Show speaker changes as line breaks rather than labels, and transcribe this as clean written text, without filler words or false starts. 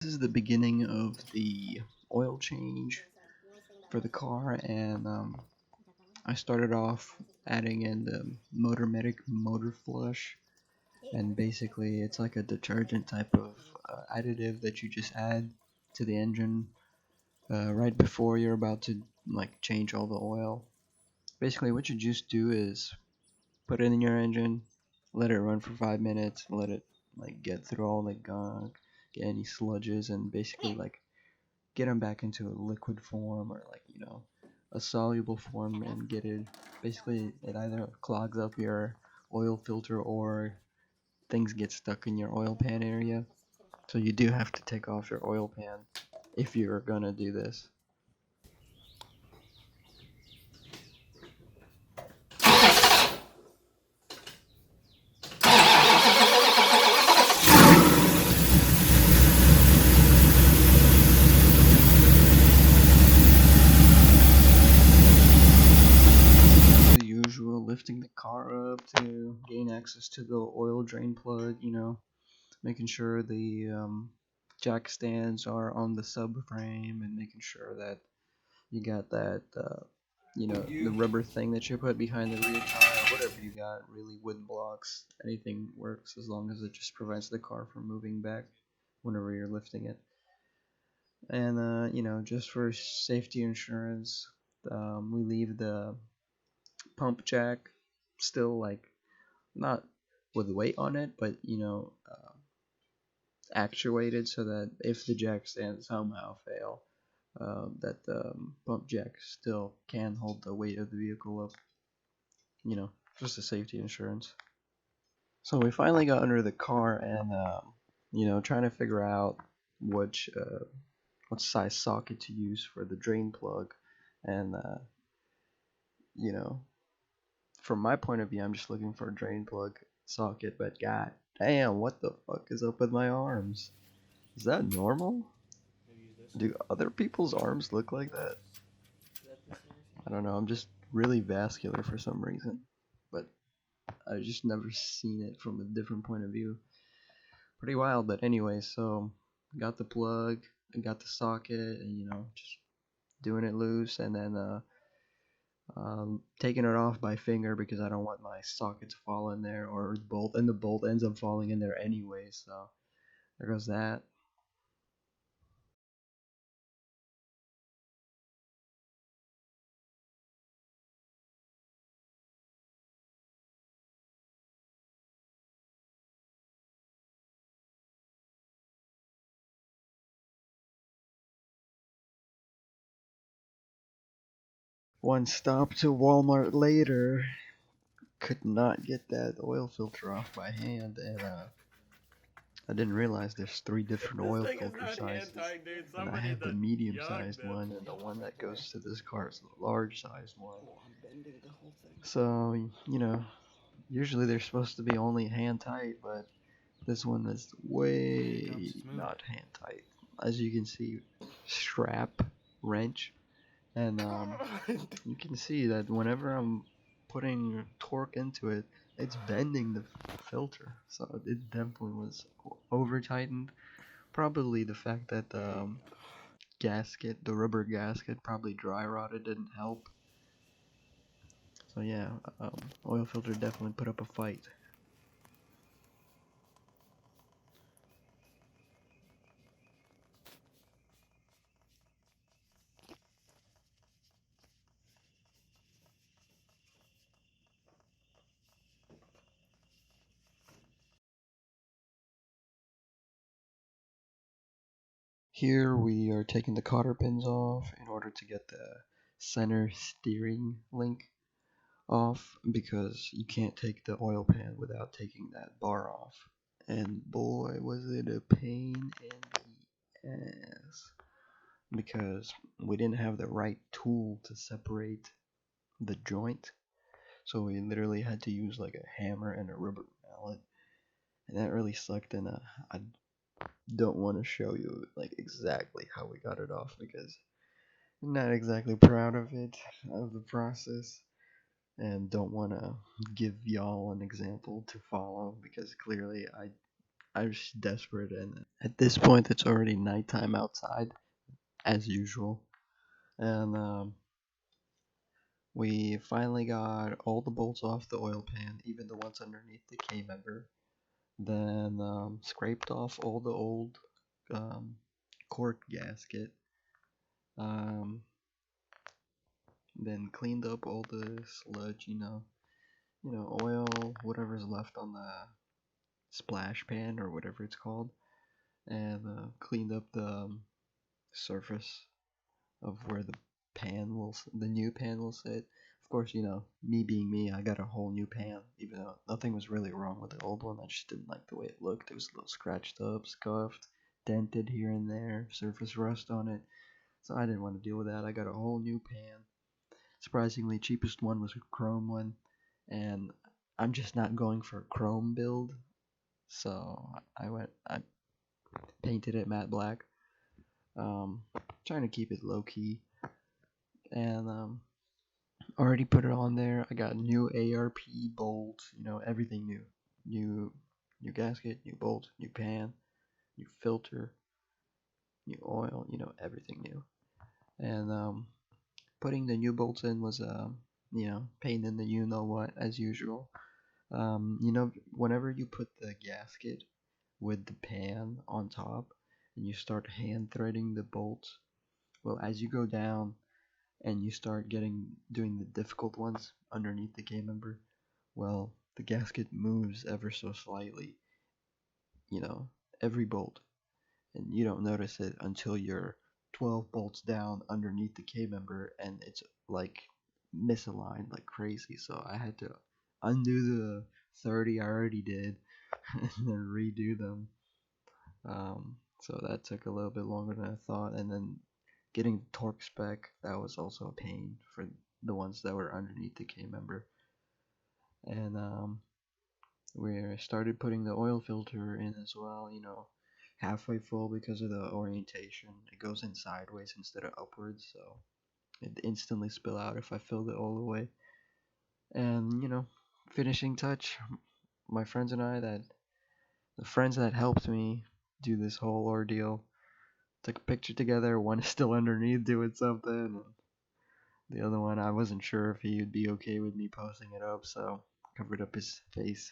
This is the beginning of the oil change for the car, and I started off adding in the Motormedic Motor Flush, and basically it's like a detergent type of additive that you just add to the engine right before you're about to like change all the oil. Basically, what you just do is put it in your engine, let it run for 5 minutes, let it like get through all the gunk, get any sludges, and basically like get them back into a liquid form or like a soluble form and get it. Basically it either clogs up your oil filter or things get stuck in your oil pan area, so you do have to take off your oil pan if you're gonna do this. The usual, lifting the car up to gain access to the oil drain plug, making sure the jack stands are on the subframe and making sure that you got that, the rubber thing that you put behind the rear tire, whatever you got, really wood blocks, anything works as long as it just prevents the car from moving back whenever you're lifting it. And, just for safety insurance, we leave the pump jack still, like, not with weight on it, but, actuated so that if the jack stands somehow fail, that the pump jack still can hold the weight of the vehicle up, just a safety insurance. So we finally got under the car and, trying to figure out which, what size socket to use for the drain plug. And, you know, from my point of view, I'm just looking for a drain plug socket, but god damn, what the fuck is up with my arms? Is that normal? Do other people's arms look like that? I don't know, I'm just really vascular for some reason, but I've just never seen it from a different point of view. Pretty wild, but anyway, so got the plug, I got the socket, and just doing it loose, and then taking it off by finger because I don't want my socket to fall in there, or the bolt, and the bolt ends up falling in there anyway, so there goes that. One stop to Walmart later, could not get that oil filter off by hand, and I didn't realize there's three different oil filter sizes, and I have the medium-sized one, and the one that goes to this car is the large-sized one. So, usually they're supposed to be only hand tight, but this one is way not hand tight. As you can see, strap, wrench, and you can see that whenever I'm putting torque into it, it's bending the filter. So it definitely was over tightened. Probably the fact that the gasket, the rubber gasket, probably dry rotted didn't help. So yeah, oil filter definitely put up a fight. Here we are taking the cotter pins off in order to get the center steering link off, because you can't take the oil pan without taking that bar off. And boy, was it a pain in the ass, because we didn't have the right tool to separate the joint. So we literally had to use like a hammer and a rubber mallet, and that really sucked. And I don't want to show you like exactly how we got it off, because I'm not exactly proud of it, of the process, and don't want to give y'all an example to follow, because clearly I I was desperate, and at this point, it's already nighttime outside, as usual. And we finally got all the bolts off the oil pan, even the ones underneath the K member. Then scraped off all the old um, cork gasket. Um, then cleaned up all the sludge, oil, whatever's left on the splash pan or whatever it's called, and cleaned up the surface of where the new pan will sit. Of course, me being me, I got a whole new pan, even though nothing was really wrong with the old one. I just didn't like the way it looked. It was a little scratched up, scuffed, dented here and there, surface rust on it. So I didn't want to deal with that. I got a whole new pan. Surprisingly, cheapest one was a chrome one, and I'm just not going for a chrome build. So I painted it matte black. Trying to keep it low key, and already put it on there. I got new ARP bolts, everything new. New gasket, new bolt, new pan, new filter, new oil, everything new. And putting the new bolts in was pain in the you know what, as usual. Whenever you put the gasket with the pan on top and you start hand threading the bolts, well, as you go down and you start doing the difficult ones underneath the K member, well, the gasket moves ever so slightly, you know, every bolt, and you don't notice it until you're 12 bolts down underneath the K member and it's like misaligned like crazy. So I had to undo the 30 I already did and then redo them. So that took a little bit longer than I thought, and then getting the torque spec, that was also a pain for the ones that were underneath the K member. And we started putting the oil filter in as well, halfway full because of the orientation. It goes in sideways instead of upwards, so it instantly spill out if I filled it all the way. And finishing touch, my friends and I the friends that helped me do this whole ordeal took a picture together. One is still underneath doing something, and the other one I wasn't sure if he would be okay with me posting it up, so covered up his face